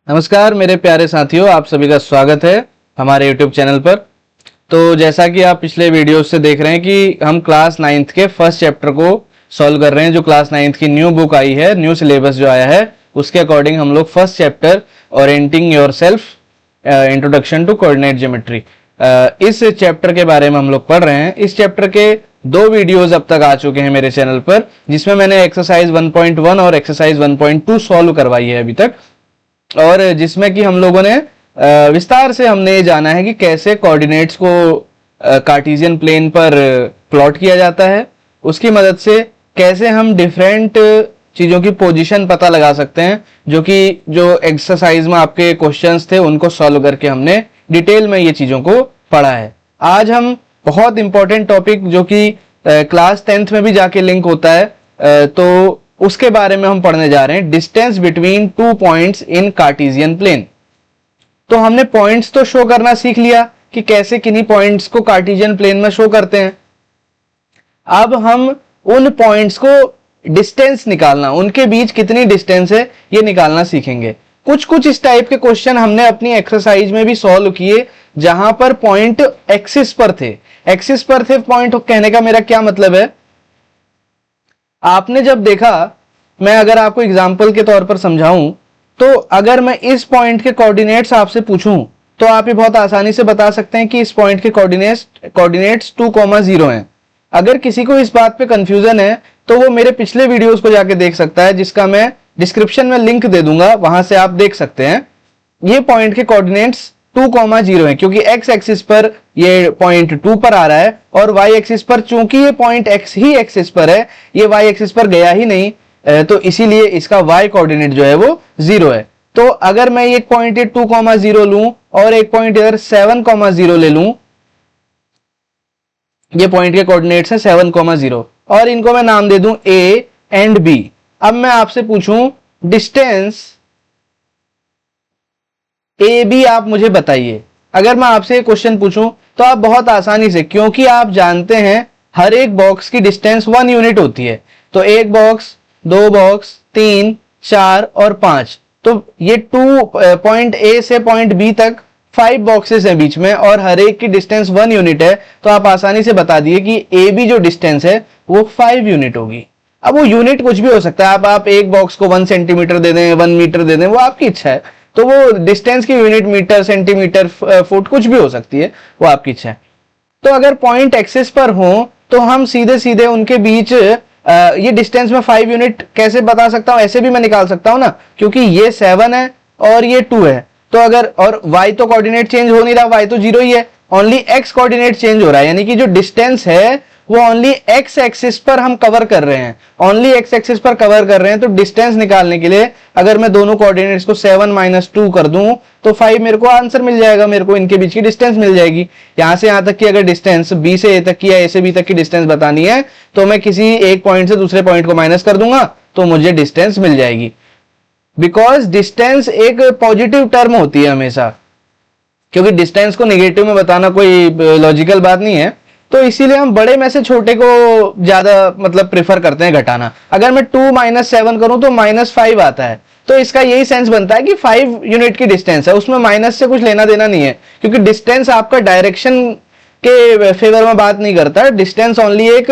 नमस्कार मेरे प्यारे साथियों, आप सभी का स्वागत है हमारे YouTube चैनल पर। तो जैसा कि आप पिछले वीडियो से देख रहे हैं कि हम क्लास 9th के फर्स्ट चैप्टर को सॉल्व कर रहे हैं। जो क्लास 9th की न्यू बुक आई है, न्यू सिलेबस जो आया है, उसके अकॉर्डिंग हम लोग first chapter orienting yourself introduction to coordinate geometry, इस चैप्टर के बारे में हम लोग पढ़ रहे हैं। इस चैप्टर के 2 वीडियोज अब तक आ चुके हैं मेरे चैनल पर, जिसमें मैंने एक्सरसाइज 1.1 और एक्सरसाइज 1.2 सॉल्व करवाई है अभी तक, और जिसमें कि हम लोगों ने विस्तार से हमने ये जाना है कि कैसे कोऑर्डिनेट्स को कार्टेशियन प्लेन पर प्लॉट किया जाता है, उसकी मदद से कैसे हम डिफरेंट चीज़ों की पोजीशन पता लगा सकते हैं, जो एक्सरसाइज में आपके क्वेश्चंस थे उनको सॉल्व करके हमने डिटेल में ये चीज़ों को पढ़ा है। आज हम बहुत इंपॉर्टेंट टॉपिक जो कि क्लास 10th में भी जाके लिंक होता है, तो उसके बारे में हम पढ़ने जा रहे हैं, distance between 2 points in Cartesian plane. तो हमने पॉइंट्स तो शो करना सीख लिया कि कैसे किन्हीं पॉइंट्स को कार्टेशियन प्लेन में शो करते हैं। अब हम उन पॉइंट्स को डिस्टेंस निकालना, उनके बीच कितनी डिस्टेंस है ये निकालना सीखेंगे। कुछ इस टाइप के क्वेश्चन हमने अपनी एक्सरसाइज में भी सॉल्व किए, जहां पर पॉइंट एक्सिस पर थे। एक्सिस पर थे पॉइंट, कहने का मेरा क्या मतलब है, आपने जब देखा, मैं अगर आपको एग्जाम्पल के तौर पर समझाऊं, तो अगर मैं इस पॉइंट के कोऑर्डिनेट्स आपसे पूछूं तो आप ये बहुत आसानी से बता सकते हैं कि इस पॉइंट के कोऑर्डिनेट्स 2,0 हैं। अगर किसी को इस बात पे कंफ्यूजन है तो वो मेरे पिछले वीडियोस को जाके देख सकता है, जिसका मैं डिस्क्रिप्शन में लिंक दे दूंगा, वहां से आप देख सकते हैं। ये पॉइंट के कोऑर्डिनेट्स 2,0 है क्योंकि x एक्सिस पर ये पॉइंट 2 पर आ रहा है, और y एक्सिस पर चूंकि ये पॉइंट x ही एक्सिस पर है, ये y एक्सिस पर गया ही नहीं, तो इसीलिए इसका y कोऑर्डिनेट जो है वो 0 है। तो अगर मैं एक पॉइंट 2,0 लूं और एक पॉइंट इधर 7,0 ले लूं, ये पॉइंट के कोऑर्डिनेट्स है 7,0, और इनको मैं नाम दे दूं a एंड b। अब मैं आपसे पूछूं डिस्टेंस ए बी, आप मुझे बताइए। अगर मैं आपसे क्वेश्चन पूछूं तो आप बहुत आसानी से, क्योंकि आप जानते हैं हर एक बॉक्स की डिस्टेंस 1 यूनिट होती है, तो एक बॉक्स, 2 बॉक्स, 3, 4 और 5, तो ये 2 पॉइंट ए से पॉइंट बी तक 5 बॉक्सेस हैं बीच में, और हर एक की डिस्टेंस 1 यूनिट है। तो आप आसानी से बता दिए कि ए बी जो डिस्टेंस है वो 5 यूनिट होगी। अब वो यूनिट कुछ भी हो सकता है, आप एक बॉक्स को 1 सेंटीमीटर दे दें, 1 मीटर दे दें, वो आपकी इच्छा है। तो वो डिस्टेंस की यूनिट मीटर, सेंटीमीटर, फुट कुछ भी हो सकती है, वो आपकी इच्छा है। तो अगर पॉइंट एक्सिस पर हो तो हम सीधे सीधे उनके बीच ये डिस्टेंस में 5 यूनिट कैसे बता सकता हूं, ऐसे भी मैं निकाल सकता हूं ना, क्योंकि ये 7 है और ये 2 है। तो अगर, और y तो कोऑर्डिनेट चेंज हो नहीं रहा, y तो 0 ही है, ओनली x कोऑर्डिनेट चेंज हो रहा है, यानी कि जो डिस्टेंस है वो ओनली x एक्सिस पर हम कवर कर रहे हैं, ओनली x एक्सिस पर कवर कर रहे हैं। तो डिस्टेंस निकालने के लिए अगर मैं दोनों कोऑर्डिनेट्स को 7 - 2 कर दूं तो 5 मेरे को आंसर मिल जाएगा, मेरे को इनके बीच की डिस्टेंस मिल जाएगी। यहां से यहां तक की अगर डिस्टेंस b से a तक की या a से b तक की डिस्टेंस बतानी है तो मैं किसी एक पॉइंट से दूसरे पॉइंट को माइनस कर दूंगा तो मुझे डिस्टेंस मिल जाएगी। बिकॉज डिस्टेंस एक पॉजिटिव टर्म होती है हमेशा, क्योंकि डिस्टेंस को नेगेटिव में बताना कोई लॉजिकल बात नहीं है, तो इसीलिए हम बड़े में से छोटे को ज्यादा मतलब प्रेफर करते हैं घटाना। अगर मैं 2 - 7 करूं तो -5 आता है, तो इसका यही सेंस बनता है कि 5 यूनिट की डिस्टेंस है, उसमें माइनस से कुछ लेना देना नहीं है, क्योंकि डिस्टेंस आपका डायरेक्शन के फेवर में बात नहीं करता। डिस्टेंस ओनली एक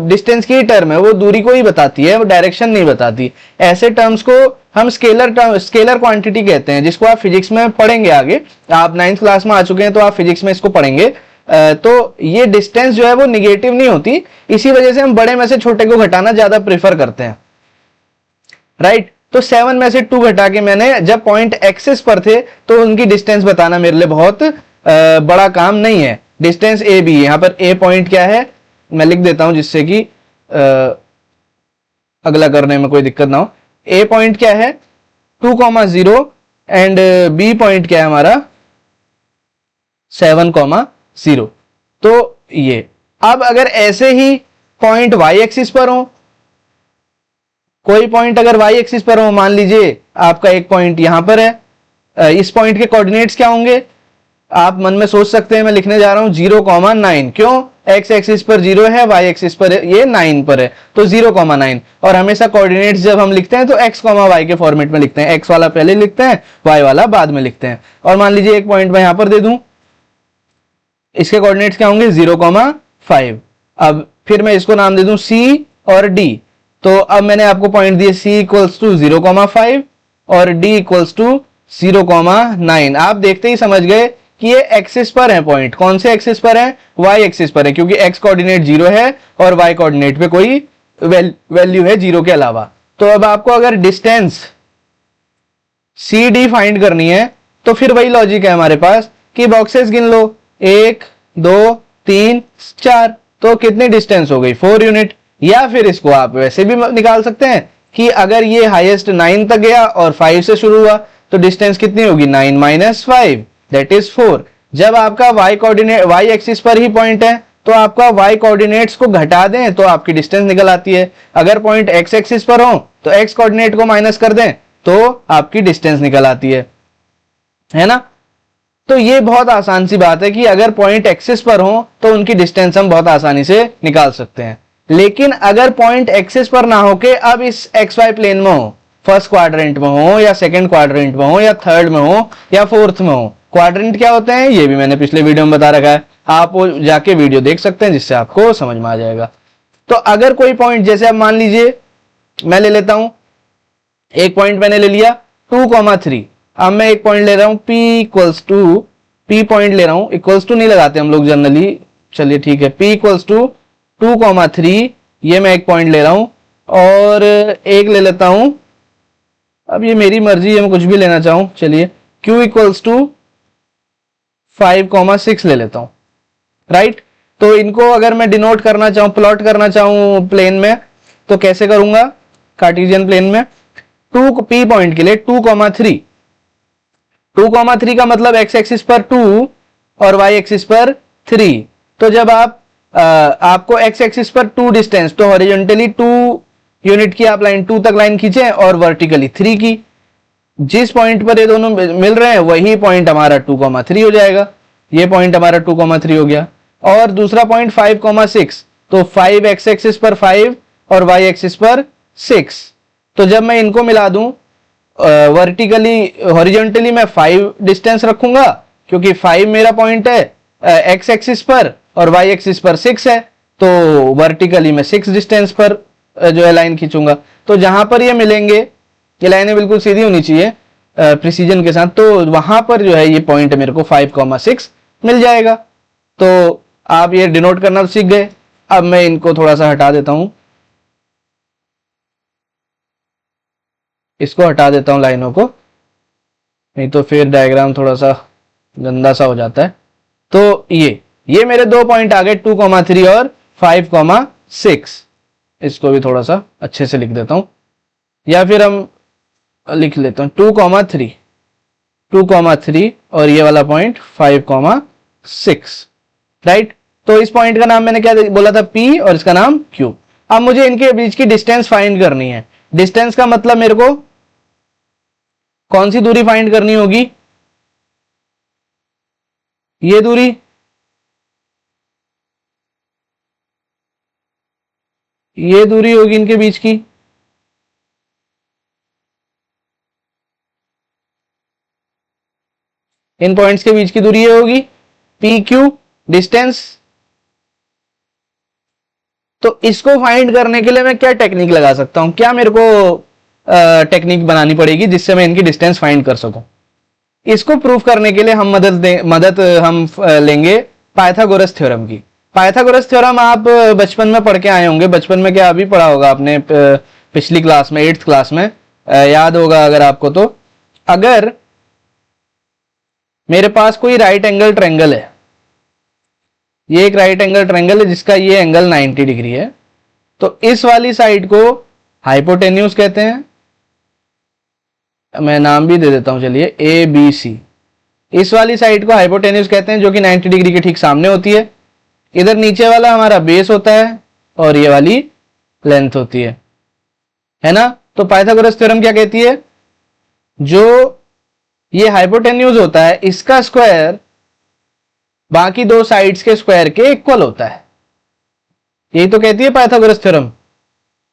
डिस्टेंस की टर्म है, वो दूरी को ही बताती है, वो डायरेक्शन नहीं बताती। ऐसे टर्म्स को हम स्केलर क्वांटिटी कहते हैं, जिसको आप फिजिक्स में पढ़ेंगे आगे। आप 9th क्लास में आ चुके हैं तो आप फिजिक्स में इसको पढ़ेंगे। तो ये डिस्टेंस जो है वो निगेटिव नहीं होती, इसी वजह से हम बड़े में से छोटे को घटाना ज्यादा प्रेफर करते हैं, राइट। तो 7 में से 2 घटा के मैंने, जब पॉइंट एक्सिस पर थे तो उनकी डिस्टेंस बताना मेरे लिए बहुत बड़ा काम नहीं है। डिस्टेंस ए बी, यहां पर ए पॉइंट क्या है मैं लिख देता हूं, जिससे कि अगला करने में कोई दिक्कत ना हो। ए पॉइंट क्या है 2,0 एंड बी पॉइंट क्या है हमारा 7,0। तो ये, अब अगर ऐसे ही पॉइंट y एक्सिस पर हो, कोई पॉइंट अगर y एक्सिस पर हो, मान लीजिए आपका एक पॉइंट यहां पर है, इस पॉइंट के कोऑर्डिनेट्स क्या होंगे, आप मन में सोच सकते हैं मैं लिखने जा रहा हूं 0,9। क्यों? एक्स एक्सिस पर 0 है, वाई एक्सिस पर ये 9 पर है, तो 0,9। और हमेशा कोऑर्डिनेट्स जब हम लिखते हैं तो एक्स कॉमा वाई के फॉर्मेट में लिखते हैं, एक्स वाला पहले लिखते हैं, वाई वाला बाद में लिखते हैं। और मान लीजिए एक पॉइंट मैं यहां पर दे दूं, इसके कोऑर्डिनेट्स क्या होंगे 0,5। अब फिर मैं इसको नाम दे दूं सी और डी। तो अब मैंने आपको पॉइंट दिए सी इक्वल्स टू 0,5 और डी इक्वल्स टू 0,9। आप देखते ही समझ गए कि ये एक्सिस पर है पॉइंट। कौन से एक्सिस पर है? वाई एक्सिस पर है, क्योंकि एक्स कोऑर्डिनेट 0 है और वाई कोऑर्डिनेट पे कोई वैल्यू है 0 के अलावा। तो अब आपको अगर डिस्टेंस सी डी फाइंड करनी है तो फिर वही लॉजिक है हमारे पास कि बॉक्सेस गिन लो, 1 2 3 4। तो कितनी डिस्टेंस हो गई? 4 यूनिट। या फिर इसको आप वैसे भी निकाल सकते हैं कि अगर ये हाईएस्ट 9 तक गया और 5 से शुरू हुआ तो डिस्टेंस कितनी होगी? 9 माइनस 5 दैट इज 4। जब आपका वाई कोऑर्डिनेट वाई एक्सिस पर ही पॉइंट है तो आपका वाई कोऑर्डिनेट्स को घटा दें तो आपकी डिस्टेंस निकल आती है। अगर पॉइंट एक्स एक्सिस पर हो तो एक्स कोऑर्डिनेट को माइनस कर दें तो आपकी डिस्टेंस निकल आती है ना। तो ये बहुत आसान सी बात है कि अगर पॉइंट एक्सिस पर हो तो उनकी डिस्टेंस हम बहुत आसानी से निकाल सकते हैं। लेकिन अगर पॉइंट एक्सिस पर ना होके अब इस एक्स वाई प्लेन में हो, फर्स्ट क्वाड्रेंट में हो या सेकंड क्वाड्रेंट में हो या थर्ड में हो या फोर्थ में हो। क्वाड्रेंट क्या होते हैं ये भी मैंने पिछले वीडियो में बता रखा है, आप वो जाके वीडियो देख सकते हैं जिससे आपको समझ में आ जाएगा। तो अगर कोई पॉइंट, जैसे अब मान लीजिए मैं ले लेता हूं, एक पॉइंट मैंने ले लिया 2,3। अब मैं एक पॉइंट ले रहा हूं P equals to, P point ले रहा हूं, इक्वल्स टू नहीं लगाते हम लोग जनरली, चलिए ठीक है, P इक्वल्स टू 2,3। ये मैं एक पॉइंट ले रहा हूं और एक ले लेता हूं, अब ये मेरी मर्जी है, मैं कुछ भी लेना चाहूं, चलिए Q इक्वल्स टू 5,6 ले लेता हूं, राइट। तो इनको अगर मैं डिनोट करना चाहूं, प्लॉट करना चाहूं प्लेन में तो कैसे करूंगा? कार्टेशियन प्लेन में 2P पॉइंट के लिए 2,3, 2,3 का मतलब एक्स एक्सिस पर 2 और वाई एक्सिस पर 3। तो जब आपको एक्स एक्सिस पर 2 डिस्टेंस, तो हॉरिजॉन्टली 2 यूनिट की आप लाइन 2 तक लाइन खींचे और वर्टिकली 3 की। जिस पॉइंट पर ये दोनों मिल रहे हैं वही पॉइंट हमारा 2,3 हो जाएगा। ये पॉइंट हमारा 2,3 हो गया। और दूसरा पॉइंट 5,6, तो 5 एक्स एक्सिस पर 5 और वाई एक्सिस पर 6। तो जब मैं इनको मिला दूं वर्टिकली, हॉरिजॉन्टली मैं 5 डिस्टेंस रखूंगा क्योंकि 5 मेरा पॉइंट है एक्स एक्सिस पर और वाई एक्सिस पर 6 है, तो वर्टिकली मैं 6 डिस्टेंस पर जो है लाइन खींचूंगा। तो जहां पर ये मिलेंगे, ये लाइनें बिल्कुल सीधी होनी चाहिए प्रिसीजन के साथ, तो वहां पर जो है ये पॉइंट मेरे को 5,6 मिल जाएगा। तो आप ये डिनोट करना तो सीख गए। अब मैं इनको थोड़ा सा हटा देता हूं, इसको हटा देता हूं लाइनों को, नहीं तो फिर डायग्राम थोड़ा सा गंदा सा हो जाता है। तो ये मेरे 2 पॉइंट आ गए 2,3 और 5,6। इसको भी थोड़ा सा अच्छे से लिख देता हूं, या फिर हम लिख लेता हूं 2,3, 2,3 और ये वाला पॉइंट 5,6, राइट। तो इस पॉइंट का नाम मैंने क्या बोला था? P और इसका नाम Q। अब मुझे इनके बीच की डिस्टेंस फाइंड करनी है। डिस्टेंस का मतलब मेरे को कौन सी दूरी फाइंड करनी होगी? ये दूरी, ये दूरी होगी इनके बीच की। इन पॉइंट्स के बीच की दूरी ये होगी PQ डिस्टेंस। तो इसको फाइंड करने के लिए मैं क्या टेक्निक लगा सकता हूं? क्या मेरे को टेक्निक बनानी पड़ेगी जिससे मैं इनकी डिस्टेंस फाइंड कर सकूं? इसको प्रूफ करने के लिए हम मदद हम लेंगे पाइथागोरस थ्योरम की। पाइथागोरस थ्योरम आप बचपन में पढ़ के आए होंगे, बचपन में क्या अभी पढ़ा होगा आपने पिछली क्लास में, 8th क्लास में याद होगा अगर आपको। तो अगर मेरे पास कोई राइट एंगल ट्रायंगल है, ये एक राइट एंगल ट्रायंगल है जिसका ये एंगल 90 डिग्री है, तो इस वाली साइड को हाइपोटेन्यूज कहते हैं। मैं नाम भी दे देता हूं, चलिए ABC। इस वाली साइड को हाइपोटेन्यूज कहते हैं जो कि 90 डिग्री के ठीक सामने होती है। इधर नीचे वाला हमारा बेस होता है और ये वाली लेंथ होती है ना। तो पाइथागोरस थ्योरम क्या कहती है? जो ये हाइपोटेन्यूज होता है इसका स्क्वायर बाकी दो साइड्स के स्क्वायर के इक्वल होता है। यही तो कहती है पाइथागोरस थ्योरम।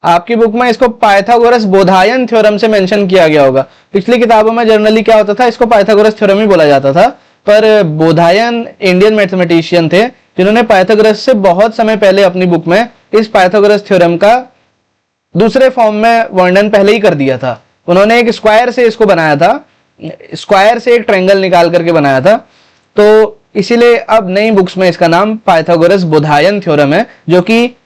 आपकी बुक में इसको पाइथागोरस बोधायन थ्योरम से मेंशन किया गया होगा। पिछली किताबों में जनरली क्या होता था, इसको पाइथागोरस थ्योरम ही बोला जाता था, पर बोधायन इंडियन मैथमेटिशियन थे जिन्होंने पाइथागोरस से बहुत समय पहले अपनी बुक में इस पाइथागोरस थ्योरम का दूसरे फॉर्म में वर्णन पहले ही कर दिया था। उन्होंने एक स्क्वायर से इसको बनाया था, स्क्वायर से एक ट्रायंगल निकाल करके बनाया था, तो इसीलिए अब नई बुक्स में इसका नाम पाइथागोरस बोधायन थ्योरम है, जो कि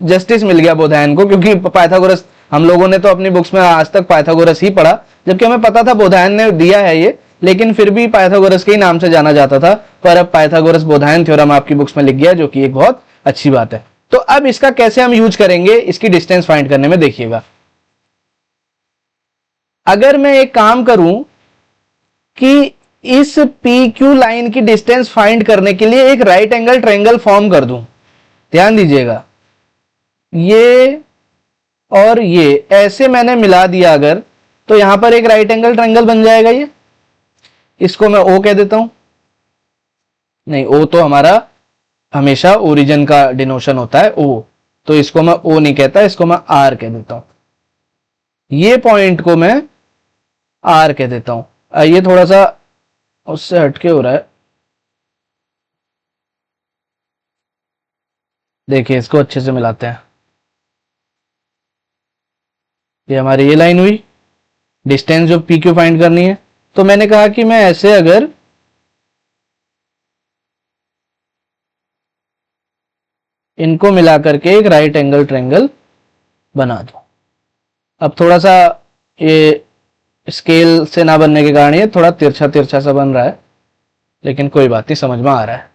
जस्टिस मिल गया बोधायन को, क्योंकि पाइथागोरस हम लोगों ने तो अपनी बुक्स में आज तक पाइथागोरस ही पढ़ा, जबकि हमें पता था बोधायन ने दिया है ये, लेकिन फिर भी पाइथागोरस के ही नाम से जाना जाता था। पर अब पाइथागोरस बोधायन थ्योरम आपकी बुक्स में लिख गया, जो कि एक बहुत अच्छी बात है। तो अब इसका कैसे हम यूज करेंगे इसकी डिस्टेंस फाइंड करने में, देखिएगा। अगर मैं एक काम करूं कि इस पी क्यू लाइन की डिस्टेंस फाइंड करने के लिए एक राइट एंगल ट्रायंगल फॉर्म कर दूं, ध्यान दीजिएगा, ये और ये ऐसे मैंने मिला दिया अगर, तो यहां पर एक राइट एंगल ट्रायंगल बन जाएगा। ये इसको मैं ओ कह देता हूं, नहीं ओ तो हमारा हमेशा ओरिजिन का डिनोशन होता है ओ, तो इसको मैं ओ नहीं कहता, इसको मैं आर कह देता हूं। ये पॉइंट को मैं आर कह देता हूं। ये थोड़ा सा उससे हटके हो रहा है, देखिए इसको अच्छे से मिलाते हैं। ये हमारी ये लाइन हुई, डिस्टेंस जो पी क्यू फाइंड करनी है। तो मैंने कहा कि मैं ऐसे अगर इनको मिला करके एक राइट एंगल ट्रायंगल बना दूं। अब थोड़ा सा ये स्केल से ना बनने के कारण ये थोड़ा तिरछा तिरछा सा बन रहा है, लेकिन कोई बात नहीं, समझ में आ रहा है।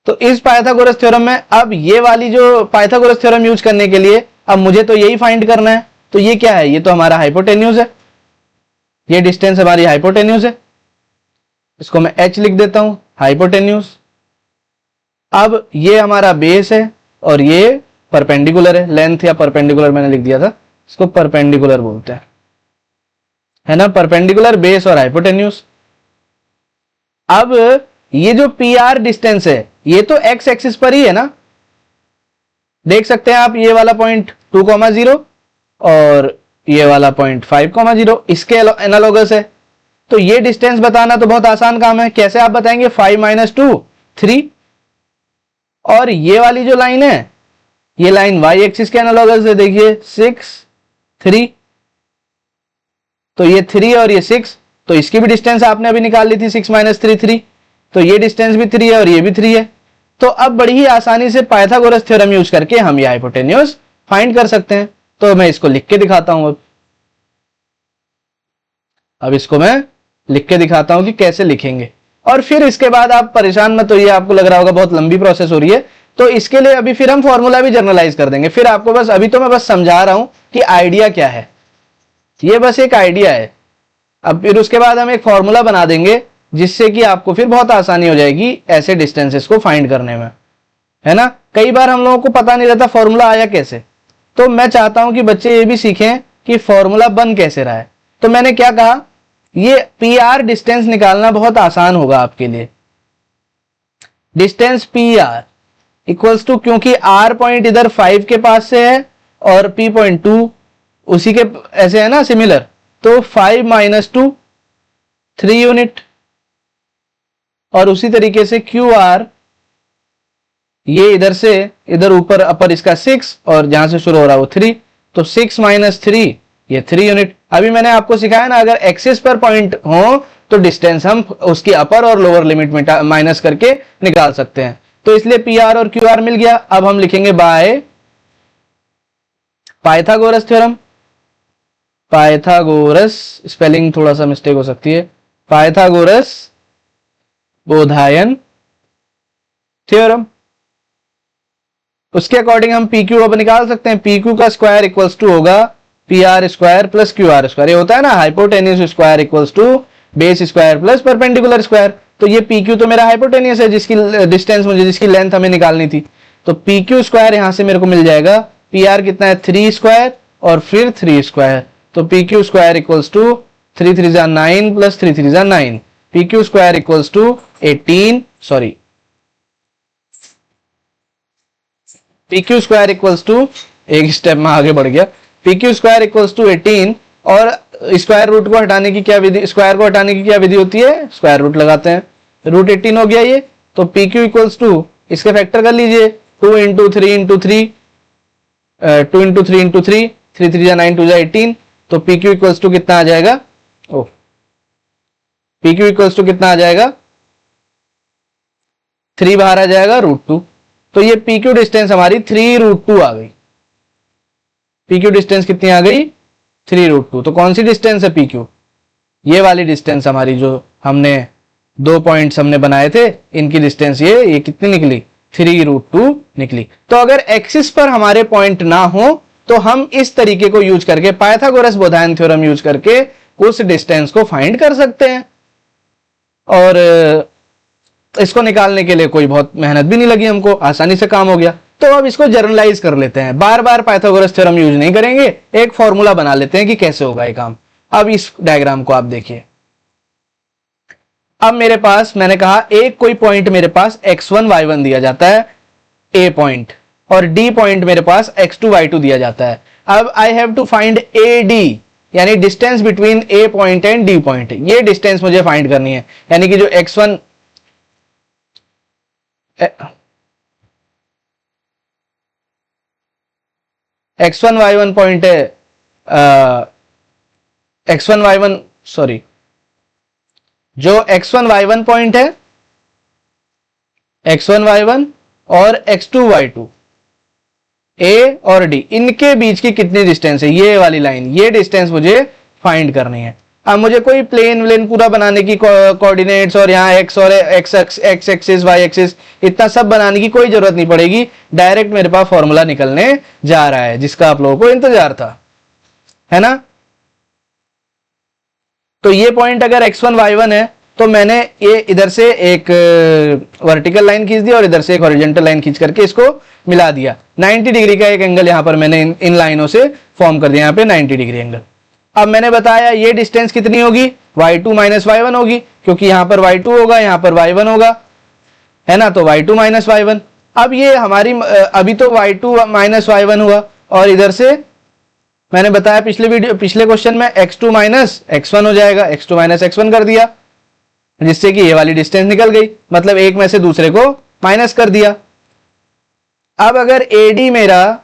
तो इस पाइथागोरस थ्योरम में अब ये वाली जो पाइथागोरस थ्योरम यूज करने के लिए अब मुझे तो यही फाइंड करना है। तो ये क्या है, ये तो हमारा हाइपोटेन्यूज है, ये डिस्टेंस हमारी हाइपोटेन्यूज है, इसको मैं h लिख देता हूं, हाइपोटेन्यूज। अब ये हमारा बेस है और ये परपेंडिकुलर है, लेंथ या परपेंडिकुलर मैंने लिख दिया था, इसको परपेंडिकुलर बोलते हैं, है ना, परपेंडिकुलर बेस और हाइपोटेन्यूज। अब ये जो पी आर डिस्टेंस है ये तो एक्स एक्सिस पर ही है ना, देख सकते हैं आप, ये वाला पॉइंट 2,0 और ये वाला पॉइंट 5,0 इसके एनालॉगस है। तो ये डिस्टेंस बताना तो बहुत आसान काम है। कैसे आप बताएंगे, 5 - 2 3, और ये वाली जो लाइन है ये लाइन वाई एक्सिस के एनालॉगस है, देखिए 6 3, तो ये 3 और ये 6, तो इसकी भी डिस्टेंस आपने अभी निकाल ली थी, 6 - 3 3, तो ये डिस्टेंस भी 3 है और ये भी 3 है। तो अब बड़ी ही आसानी से पाइथागोरस थ्योरम यूज करके हम ये हाइपोटेन्यूज फाइंड कर सकते हैं। तो मैं इसको लिख के दिखाता हूं। अब इसको मैं लिख के दिखाता हूं कि कैसे लिखेंगे, और फिर इसके बाद आप परेशान मत होइए, आपको लग रहा होगा बहुत लंबी प्रोसेस हो रही है, तो इसके लिए अभी फिर हम फॉर्मूला भी जर्नलाइज कर देंगे। फिर आपको बस, अभी तो मैं बस समझा रहा हूं कि आइडिया क्या है, ये बस एक आइडिया है। अब फिर उसके बाद हम एक फॉर्मूला बना देंगे जिससे कि आपको फिर बहुत आसानी हो जाएगी ऐसे डिस्टेंसेस को फाइंड करने में, है ना। कई बार हम लोगों को पता नहीं रहता फॉर्मूला आया कैसे, तो मैं चाहता हूं कि बच्चे ये भी सीखें कि फॉर्मूला बन कैसे रहा है। तो मैंने क्या कहा, ये पी आर डिस्टेंस निकालना बहुत आसान होगा आपके लिए। Distance P R equals to, क्योंकि आर पॉइंट इधर 5 के पास से है और पी पॉइंट 2 उसी के ऐसे है ना, सिमिलर, तो 5 - 2 3 यूनिट, और उसी तरीके से क्यू आर ये इधर से इधर ऊपर अपर इसका 6 और जहां से शुरू हो रहा है वो 3, तो 6 - 3 ये 3 यूनिट। अभी मैंने आपको सिखाया ना, अगर एक्सिस पर पॉइंट हो तो डिस्टेंस हम उसकी अपर और लोअर लिमिट में माइनस करके निकाल सकते हैं। तो इसलिए पी आर और क्यू आर मिल गया। अब हम लिखेंगे by Pythagoras theorem. Pythagoras spelling थोड़ा सा मिस्टेक हो सकती है, पाइथागोरस बोधायन थ्योरम। उसके अकॉर्डिंग हम पी क्यू अब निकाल सकते हैं। पी क्यू का स्क्वायर इक्वल्स टू होगा P R square plus Q R square, ये होता है ना hypotenuse square equals to base square plus perpendicular square. तो ये पी क्यू तो मेरा हाइपोटेन्यूस है, जिसकी डिस्टेंस मुझे, जिसकी लेंथ हमें निकालनी थी। तो पी क्यू स्क्वायर यहां से मेरे को मिल जाएगा, पी आर कितना है 3 स्क्वायर और फिर 3 स्क्वायर, तो P Q square equals to 3 3 9 plus 3 3 9, P Q square equals to 18 sorry, P Q square equals to, एक स्टेप में आगे बढ़ गया, P Q square equals to 18, और स्क्वायर रूट को हटाने की क्या विधि, स्क्वायर को हटाने की क्या विधि होती है, स्क्वायर रूट लगाते हैं, रूट 18 हो गया ये। तो पी क्यू इक्वल्स टू, इसके फैक्टर कर लीजिए, 2 इंटू 3 इंटू 3, 2 इंटू 3 इंटू 3, 3 3 जा 9 2 जा 18, तो पी क्यू इक्वल्स टू कितना आ जाएगा, O P Q equals to कितना आ जाएगा, 3 बाहर आ जाएगा, √2। तो ये पी क्यू डिस्टेंस हमारी 3√2 आ गई। पी क्यू डिस्टेंस कितनी आ गई, 3√2। तो कौन सी डिस्टेंस है पी क्यू, ये वाली डिस्टेंस हमारी, जो हमने 2 पॉइंट्स हमने बनाए थे, इनकी डिस्टेंस ये कितनी निकली, 3√2 निकली। तो अगर एक्सिस पर हमारे पॉइंट ना हो तो हम इस तरीके को यूज करके, पाइथागोरस बोधायन थ्योरम यूज करके उस डिस्टेंस को फाइंड कर सकते हैं। और इसको निकालने के लिए कोई बहुत मेहनत भी नहीं लगी हमको, आसानी से काम हो गया। तो अब इसको जर्नलाइज कर लेते हैं, बार बार पाइथागोरस थ्योरम यूज नहीं करेंगे, एक फॉर्मूला बना लेते हैं कि कैसे होगा ये काम। अब इस डायग्राम को आप देखिए, अब मेरे पास, मैंने कहा एक कोई पॉइंट मेरे पास x1 y1 दिया जाता है, ए पॉइंट, और डी पॉइंट मेरे पास x2 y2 दिया जाता है। अब I have to find A D, यानी distance between A point and D point, ये डिस्टेंस मुझे फाइंड करनी है। यानी कि जो x1 y1 पॉइंट है, x1 y1 सॉरी, जो x1 y1 पॉइंट है, x1 y1 और x2 y2, ए और डी, इनके बीच की कितनी डिस्टेंस है, ये वाली लाइन, ये डिस्टेंस मुझे फाइंड करनी है। अब मुझे कोई प्लेन व्लेन पूरा बनाने की, कोऑर्डिनेट्स और यहाँ x और x एक्सिस y एक्सिस, इतना सब बनाने की कोई जरूरत नहीं पड़ेगी, डायरेक्ट मेरे पास फॉर्मूला निकलने जा रहा है, जिसका आप लोगों को इंतजार था, है ना। तो ये पॉइंट अगर x1 y1 है, तो मैंने ये इधर से एक वर्टिकल लाइन खींच दी और इधर से एक हॉरिजॉन्टल लाइन खींच करके इसको मिला दिया। 90 डिग्री का एक एंगल यहां पर मैंने इन लाइनों से फॉर्म कर दिया, यहां पे 90 डिग्री एंगल। अब मैंने बताया ये डिस्टेंस कितनी होगी, y2 माइनस y1 होगी, क्योंकि यहां पर y2 होगा, यहां पर y1 होगा, है ना। तो y2 माइनस y1, अब ये हमारी अभी तो y2 माइनस y1 हुआ, और इधर से मैंने बताया पिछले क्वेश्चन में x2 माइनस x1 हो जाएगा, x2 माइनस x1 कर दिया, जिससे कि ये वाली डिस्टेंस निकल गई, मतलब एक में से दूसरे को माइनस कर दिया। अब अगर AD मेरा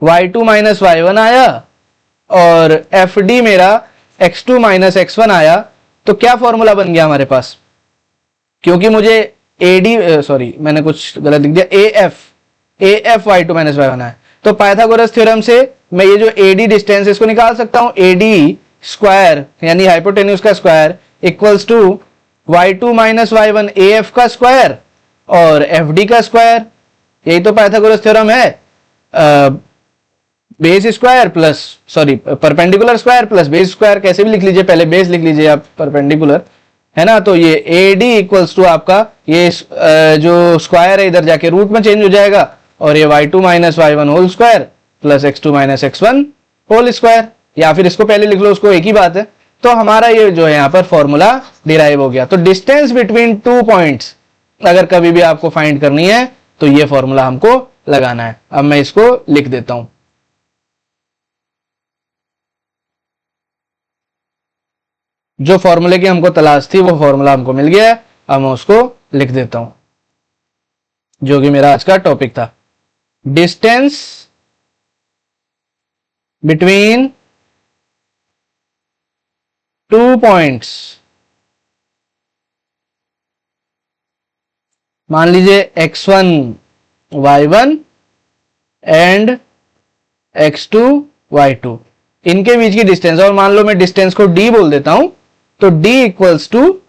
y2 माइनस y1 आया और FD मेरा x2 माइनस x1 आया, तो क्या फॉर्मूला बन गया हमारे पास, क्योंकि मुझे AD सॉरी मैंने कुछ गलत लिख दिया, AF y2 माइनस y1 है, तो पाइथागोरस थ्योरम से मैं ये जो AD डिस्टेंस है इसको निकाल सकता हूं, AD स्क्वायर यानी हाइपोटेन्यूज का square equals to y2 minus y1 AF का स्क्वायर और FD का स्क्वायर। यही तो पाइथागोरस थ्योरम है, base square plus sorry perpendicular square plus base square, कैसे भी लिख लीजिए, पहले बेस लिख लीजिए आप, परपेंडिकुलर, है ना। तो ये AD इक्वल्स टू आपका ये जो स्क्वायर है इधर जाके रूट में चेंज हो जाएगा, और ये y2 minus y1 whole square plus x2 minus x1 whole square, या फिर इसको पहले लिख लो, उसको एक ही बात है। तो हमारा ये जो है यहाँ पर फॉर्मूला डिराइव हो गया। तो डिस्टेंस बिटवीन 2 पॉइंट्स अगर कभी भी आपको फाइंड करनी है तो ये फॉर्मूला हमको लगाना है। अब मैं इसको लिख देता हूं, जो फॉर्मूले की हमको तलाश थी वो फॉर्मूला हमको मिल गया है। अब मैं उसको लिख देता हूं, जो कि मेरा आज का टॉपिक था, डिस्टेंस बिटवीन 2 पॉइंट्स। मान लीजिए x1 y1 and x2 y2, इनके बीच की डिस्टेंस, और मान लो मैं डिस्टेंस को d बोल देता हूं, तो d equals to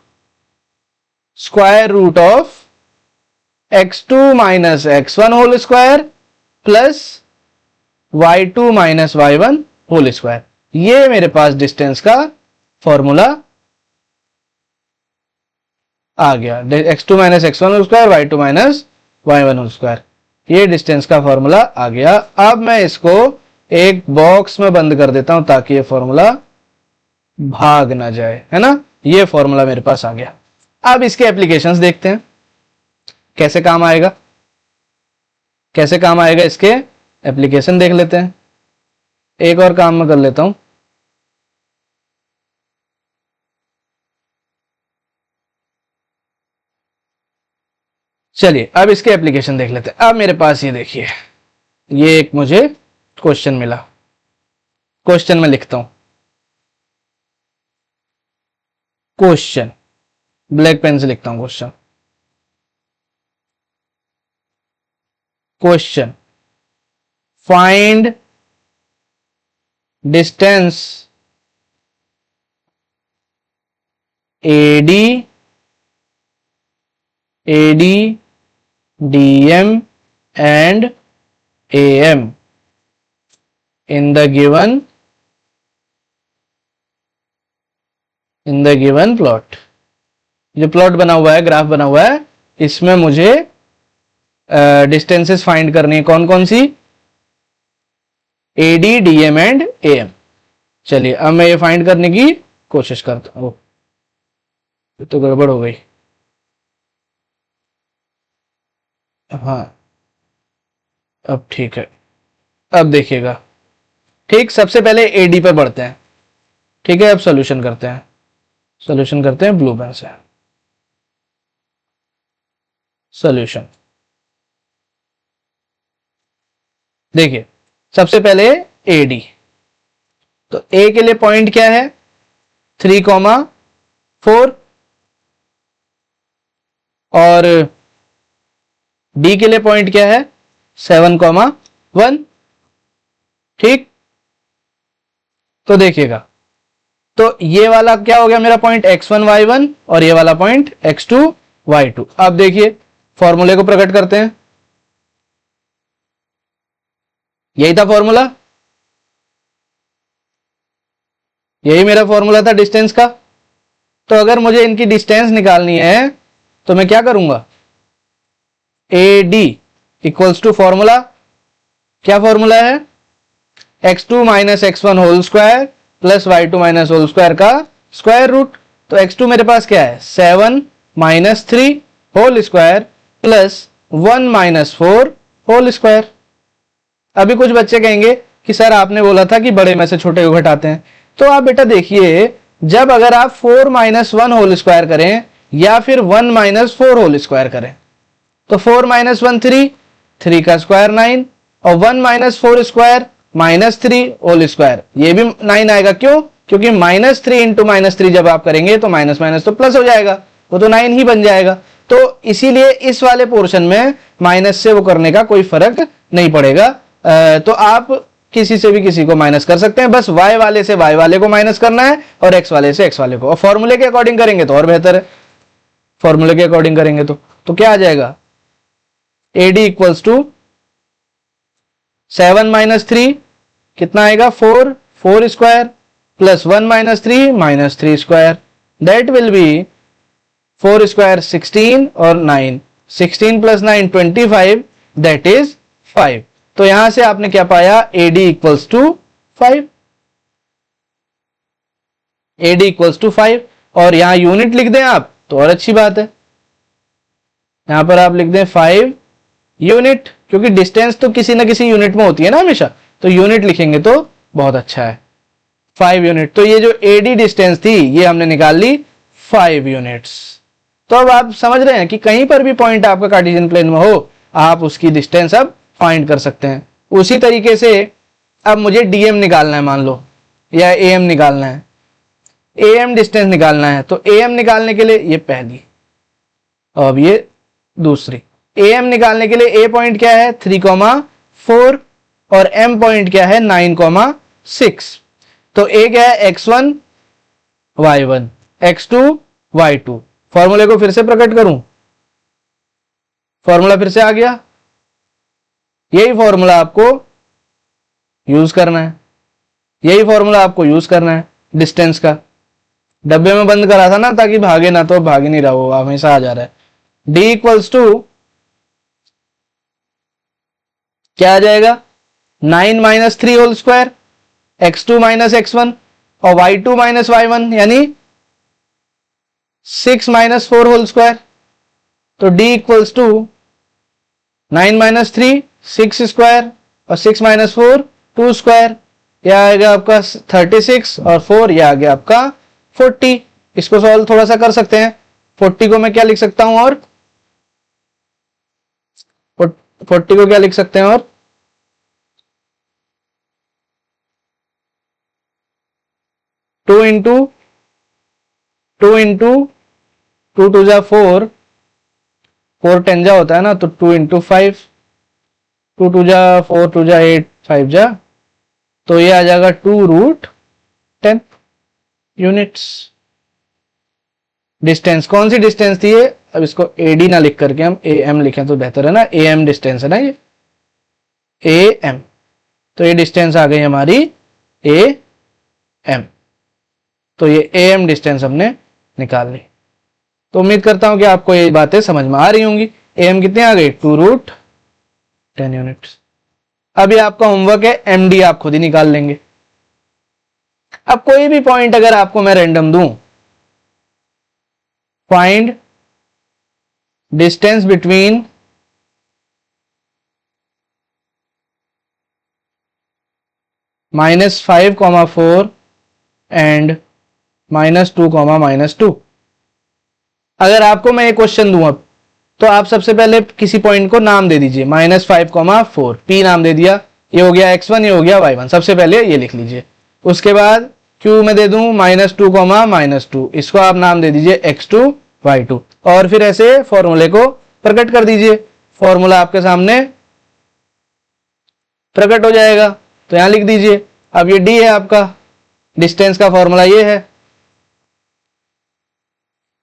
square root of x2 minus x1 whole square plus y2 minus y1 whole square. ये मेरे पास डिस्टेंस का फॉर्मूला आ गया, x2 minus x1 whole square y2 minus y1 whole square, ये डिस्टेंस का फॉर्मूला आ गया। अब मैं इसको एक बॉक्स में बंद कर देता हूं ताकि ये फॉर्मूला भाग ना जाए, है ना। ये फॉर्मूला मेरे पास आ गया। अब इसके एप्लीकेशंस देखते हैं कैसे काम आएगा, कैसे काम आएगा इसके एप्लीकेशन देख लेते हैं। एक और काम मैं कर लेता हूं। चलिए अब इसके एप्लीकेशन देख लेते हैं। अब मेरे पास ये देखिए, ये एक मुझे क्वेश्चन मिला। क्वेश्चन में लिखता हूं, क्वेश्चन, ब्लैक पेन से लिखता हूं question. Question, find distance AD DM and AM in the given plot. जो प्लॉट बना हुआ है, ग्राफ बना हुआ है, इसमें मुझे डिस्टेंसेस फाइंड करनी है। कौन कौन सी? AD DM and AM। चलिए अब मैं ये फाइंड करने की कोशिश करता हूं। तो गड़बड़ हो गई। हाँ अब ठीक है। अब देखिएगा, ठीक, सबसे पहले AD पर बढ़ते हैं। ठीक है, अब सॉल्यूशन करते हैं। सॉल्यूशन करते हैं ब्लू पेन से। सॉल्यूशन देखिए, सबसे पहले AD। तो A के लिए पॉइंट क्या है? 3,4 और D के लिए पॉइंट क्या है? 7,1। ठीक, तो देखिएगा, तो ये वाला क्या हो गया मेरा पॉइंट? X1 Y1 और ये वाला पॉइंट X2 Y2। अब देखिए फॉर्मूले को प्रकट करते हैं। यही था फॉर्मूला, यही मेरा फॉर्मूला था डिस्टेंस का। तो अगर मुझे इनकी डिस्टेंस निकालनी है तो मैं क्या करूंगा? AD इक्वल्स टू फॉर्मूला, क्या फॉर्मूला है? X2 minus X1 whole square plus Y2 minus whole square का स्क्वायर रूट। तो X2 मेरे पास क्या है? 7 minus 3 whole square plus 1 minus 4 whole square. अभी कुछ बच्चे कहेंगे कि सर आपने बोला था कि बड़े में से छोटे को घटाते हैं। तो आप बेटा देखिए, जब अगर आप 4 माइनस 1 होल स्क्वायर करें या फिर 1 माइनस 4 होल स्क्वायर करें, तो 4 माइनस 1 3 का स्क्वायर 9 और 1 माइनस 4 स्क्वायर -3 होल स्क्वायर, ये भी 9 आएगा। क्यों? क्योंकि -3 इंटू -3 जब आप करेंगे तो माइनस माइनस तो प्लस हो जाएगा, वो तो 9 ही बन जाएगा। तो इसीलिए इस वाले पोर्शन में माइनस से वो करने का कोई फर्क नहीं पड़ेगा। तो आप किसी से भी किसी को माइनस कर सकते हैं, बस y वाले से y वाले को माइनस करना है और x वाले से x वाले को। और फॉर्मूले के अकॉर्डिंग करेंगे तो और बेहतर है। फॉर्मूले के अकॉर्डिंग करेंगे तो क्या आ जाएगा? AD इक्वल्स टू 7 माइनस 3 कितना आएगा? 4 square plus 1 minus 3 square, that will be 4 square 16 और 9, 16 प्लस 9 25, दैट इज 5। तो यहां से आपने क्या पाया? AD equals to 5। AD equals to 5 और यहां यूनिट लिख दें आप तो और अच्छी बात है। यहां पर आप लिख दें 5 यूनिट, क्योंकि डिस्टेंस तो किसी ना किसी यूनिट में होती है ना हमेशा, तो यूनिट लिखेंगे तो बहुत अच्छा है। 5 यूनिट। तो ये जो AD डिस्टेंस थी ये हमने निकाल ली 5 यूनिट्स। तो अब आप समझ रहे हैं कि कहीं पर भी पॉइंट आपका कार्टेशियन प्लेन में हो, आप उसकी डिस्टेंस अब फाइंड कर सकते हैं। उसी तरीके से अब मुझे DM निकालना है मान लो, या AM निकालना है, AM डिस्टेंस निकालना है। तो AM निकालने के लिए ये पहली, अब ये दूसरी। AM निकालने के लिए A पॉइंट क्या है? 3,4 और M पॉइंट क्या है? 9,6। तो A क्या है? X1 Y1 X2 Y2। फॉर्मूले को फिर से प्रकट करूं, फॉर्मूला फिर से आ गया। यही फॉर्मूला आपको यूज करना है, यही फॉर्मूला आपको यूज करना है डिस्टेंस का। डब्बे में बंद करा था ना ताकि भागे ना, तो भाग नहीं रहा, वो हमेशा आ जा रहा है। D इक्वल्स टू क्या आ जाएगा? 9 minus 3 whole square, X2 minus X1 और Y2 माइनस Y1 यानी 6 माइनस 4 होल स्क्वायर, तो d equals to 9 minus 3 6 square और 6 माइनस 4 2 स्क्वायर, यह आएगा आपका 36 और 4 यह आ गया आपका 40। इसको सॉल्व थोड़ा सा कर सकते हैं। 40 को मैं क्या लिख सकता हूं, और 40 को क्या लिख सकते हैं, और 2 इंटू 2 टू जा 4, 4 10 जा होता है ना, तो 2 इंटू 5, 2 टू जा 4 टू जा 8 5 जा, तो ये आ जाएगा 2√10 यूनिट्स। डिस्टेंस कौन सी डिस्टेंस थी ये, अब इसको एडी ना लिख करके हम एम लिखें तो बेहतर है ना, एम डिस्टेंस है ना ये, एम, तो ये डिस्टेंस आ गई हमारी एम, तो ये एम डिस्टेंस हमने निकाल ली। तो उम्मीद करता हूं कि आपको ये बातें समझ में आ रही होंगी। एम कितने आ गई, 2√10 यूनिट्स। अब ये आपका होमवर्क है, एमडी आप खुद ही निकाल लेंगे। अब कोई भी पॉइंट अगर आपको मैं रैंडम दूं, फाइंड डिस्टेंस बिटवीन -5,4 एंड -2,-2। अगर आपको मैं एक क्वेश्चन दूं अब, तो आप सबसे पहले किसी पॉइंट को नाम दे दीजिए, -5,4 पी नाम दे दिया, ये हो गया x1, ये हो गया y1, सबसे पहले ये लिख लीजिए। उसके बाद q में दे दूं -2,-2, इसको आप नाम दे दीजिए x2 y2, और फिर ऐसे फॉर्मूले को प्रकट कर दीजिए। फॉर्मूला आपके सामने प्रकट हो जाएगा, तो यहां लिख दीजिए। अब ये d है आपका, डिस्टेंस का फॉर्मूला ये है,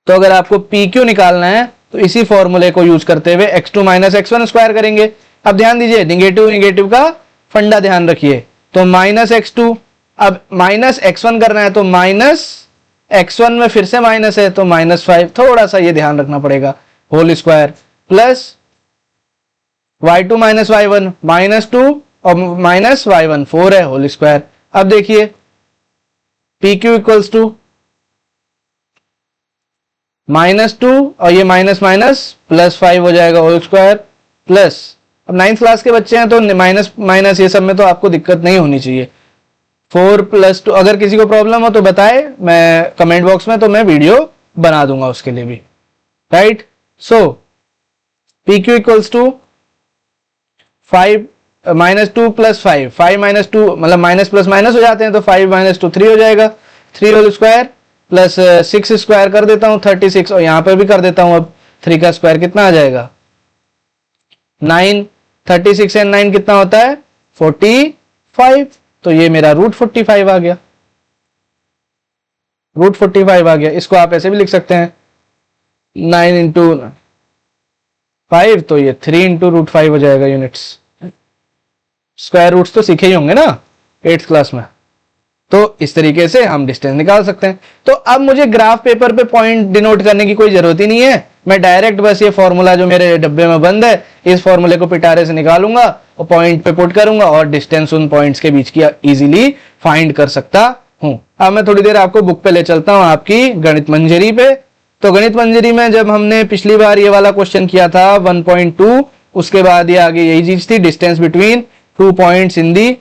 तो अगर आपको PQ निकालना है तो इसी फॉर्मूले को यूज करते हुए x2 माइनस x1 स्क्वायर करेंगे। अब ध्यान दीजिए, निगेटिव का फंडा ध्यान रखिए, तो -x2, अब -x1 करना है तो -x1 में फिर से माइनस है तो -5, थोड़ा सा ये ध्यान रखना पड़ेगा, whole square, plus y2 minus y1 -2 और -y1 4 है, होल स्क्वायर। अब देखिए PQ इक्वल्स टू -2 और ये माइनस +5 हो जाएगा, होल स्क्वायर, प्लस, अब 9th क्लास के बच्चे हैं तो माइनस ये सब में तो आपको दिक्कत नहीं होनी चाहिए। 4 + 2, अगर किसी को प्रॉब्लम हो तो बताए, मैं कमेंट बॉक्स में, तो मैं वीडियो बना दूंगा उसके लिए भी, right. So PQ equals to 5 -2 + 5, 5 - 2 मतलब माइनस प्लस माइनस हो जाते हैं, तो 5 - 2 3 हो जाएगा, 3 होल स्क्वायर प्लस 6 स्क्वायर कर देता हूं 36, और यहां पर भी कर देता हूं। अब 3 का स्क्वायर कितना आ जाएगा 9, 36 एंड 9 कितना होता है 45, तो ये मेरा √45 आ गया, √45 आ गया। इसको आप ऐसे भी लिख सकते हैं 9 × 5, तो ये 3 × √5 हो जाएगा यूनिट्स। स्क्वायर रूट्स तो सीखे ही होंगे ना 8th क्लास में, तो इस तरीके से हम डिस्टेंस निकाल सकते हैं। तो अब मुझे ग्राफ पेपर पे पॉइंट डिनोट करने की कोई जरूरत ही नहीं है, मैं डायरेक्ट बस ये फॉर्मूला जो मेरे डब्बे में बंद है, इस फॉर्मूले को पिटारे से निकालूंगा और पॉइंट पे पुट करूंगा, और डिस्टेंस उन पॉइंट्स के बीच की इजीली फाइंड कर सकता हूं। अब मैं थोड़ी देर आपको बुक पे ले चलता हूं, आपकी गणित मंजरी पे। तो गणित मंजरी में जब हमने पिछली बार ये वाला क्वेश्चन किया था 1.2, उसके बाद ये आगे यही चीज थी, distance between 2 points in the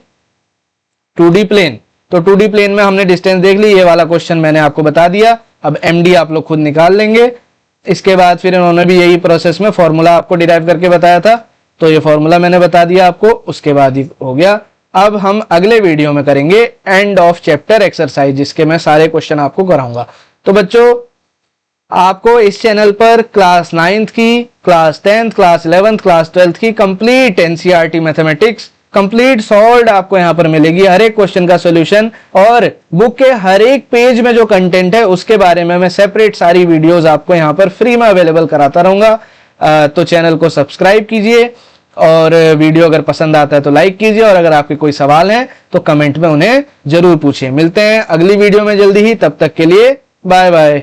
2D plane. तो 2D प्लेन में हमने डिस्टेंस देख ली, ये वाला क्वेश्चन मैंने आपको बता दिया। अब MD आप लोग खुद निकाल लेंगे। इसके बाद फिर इन्होंने भी यही प्रोसेस में फॉर्मूला आपको डिराइव करके बताया था, तो ये फॉर्मूला मैंने बता दिया आपको, उसके बाद ही हो गया। अब हम अगले वीडियो में करेंगे एंड ऑफ चैप्टर एक्सरसाइज, जिसके मैं सारे क्वेश्चन आपको कराऊंगा। तो बच्चों, आपको इस चैनल पर क्लास 9th की, class 10th, class 11th, class 12th की complete NCERT mathematics complete solve आपको यहां पर मिलेगी, हर एक क्वेश्चन का सॉल्यूशन, और बुक के हर एक पेज में जो कंटेंट है उसके बारे में मैं सेपरेट सारी वीडियोस आपको यहां पर फ्री में अवेलेबल कराता रहूंगा। तो चैनल को सब्सक्राइब कीजिए, और वीडियो अगर पसंद आता है तो लाइक कीजिए, और अगर आपके कोई सवाल हैं तो कमेंट में उन्हें जरूर पूछिए। मिलते हैं अगली वीडियो में जल्दी ही, तब तक के लिए बाय बाय।